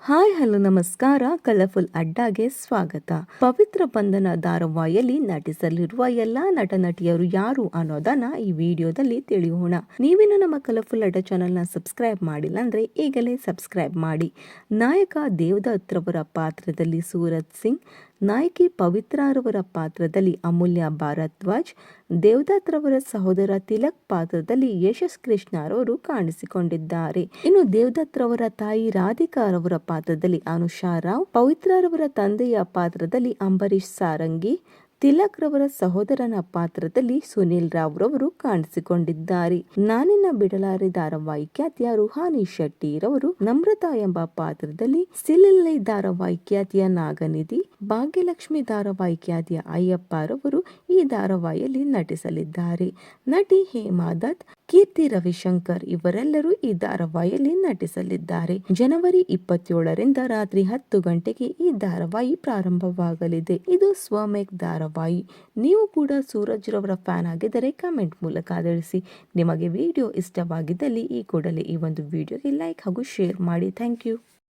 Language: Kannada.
ಹಾಯ್ ಹಲೋ ನಮಸ್ಕಾರ. ಕಲರ್ಫುಲ್ ಅಡ್ಡಾಗೆ ಸ್ವಾಗತ. ಪವಿತ್ರ ಬಂಧನ ಧಾರಾವಾಹಿಯಲ್ಲಿ ನಟಿಸಲಿರುವ ಎಲ್ಲಾ ನಟ ನಟಿಯರು ಯಾರು ಅನ್ನೋದನ್ನ ಈ ವಿಡಿಯೋದಲ್ಲಿ ತಿಳಿಯೋಣ. ನೀವೇನು ನಮ್ಮ ಕಲರ್ಫುಲ್ ಅಡ್ಡ ಚಾನೆಲ್ನ ಸಬ್ಸ್ಕ್ರೈಬ್ ಮಾಡಿಲ್ಲ ಅಂದ್ರೆ ಈಗಲೇ ಸಬ್ಸ್ಕ್ರೈಬ್ ಮಾಡಿ. ನಾಯಕ ದೇವದತ್ ರವರ ಪಾತ್ರದಲ್ಲಿ ಸೂರಜ್ ಸಿಂಗ್, ನಾಯಕಿ ಪವಿತ್ರರವರ ಪಾತ್ರದಲ್ಲಿ ಅಮೂಲ್ಯ ಭಾರದ್ವಾಜ್, ದೇವದತ್ ರವರ ಸಹೋದರ ತಿಲಕ್ ಪಾತ್ರದಲ್ಲಿ ಯಶಸ್ ಕೃಷ್ಣರವರು ಕಾಣಿಸಿಕೊಂಡಿದ್ದಾರೆ. ಇನ್ನು ದೇವದತ್ ರವರ ತಾಯಿ ರಾಧಿಕಾ ರವರ ಪಾತ್ರದಲ್ಲಿ ಅನುಷಾ ರಾವ್, ಪವಿತ್ರರವರ ತಂದೆಯ ಪಾತ್ರದಲ್ಲಿ ಅಂಬರೀಶ್ ಸಾರಂಗಿ, ತಿಲಕ್ ರವರ ಸಹೋದರನ ಪಾತ್ರದಲ್ಲಿ ಸುನಿಲ್ ರಾವ್ ರವರು ಕಾಣಿಸಿಕೊಂಡಿದ್ದಾರೆ. ನಾನಿನ್ನ ಬಿಡಲಾರೆ ಧಾರಾವಾಹಿ ಖ್ಯಾತಿಯ ರುಹಾನಿ ಶೆಟ್ಟಿ ರವರು ನಮ್ರತಾ ಎಂಬ ಪಾತ್ರದಲ್ಲಿ, ಸಿಲಿಲ್ಲಿ ಧಾರಾವಾಹಿ ಖ್ಯಾತಿಯ ನಾಗನಿಧಿ, ಭಾಗ್ಯಲಕ್ಷ್ಮಿ ಧಾರಾವಾಹಿ ಖ್ಯಾತಿಯ ಅಯ್ಯಪ್ಪ ರವರು ಈ ಧಾರಾವಾಹಿಯಲ್ಲಿ ನಟಿಸಲಿದ್ದಾರೆ. ನಟಿ ಹೇಮಾ ದತ್, ಕೀರ್ತಿ ರವಿಶಂಕರ್ ಇವರೆಲ್ಲರೂ ಈ ಧಾರಾವಾಹಿಯಲ್ಲಿ ನಟಿಸಲಿದ್ದಾರೆ. ಜನವರಿ 27ರಿಂದ ರಾತ್ರಿ 10 ಗಂಟೆಗೆ ಈ ಧಾರಾವಾಹಿ ಪ್ರಾರಂಭವಾಗಲಿದೆ. ಇದು ಸ್ವಮೇಕ್ ಧಾರಾವಾಹಿ. ನೀವು ಕೂಡ ಸೂರಜ್ ರವರ ಫ್ಯಾನ್ ಆಗಿದ್ದರೆ ಕಮೆಂಟ್ ಮೂಲಕ ತಿಳಿಸಿ. ನಿಮಗೆ ವಿಡಿಯೋ ಇಷ್ಟವಾಗಿದ್ದಲ್ಲಿ ಈ ಕೂಡಲೇ ಈ ಒಂದು ವಿಡಿಯೋಗೆ ಲೈಕ್ ಹಾಗೂ ಶೇರ್ ಮಾಡಿ. Thank you.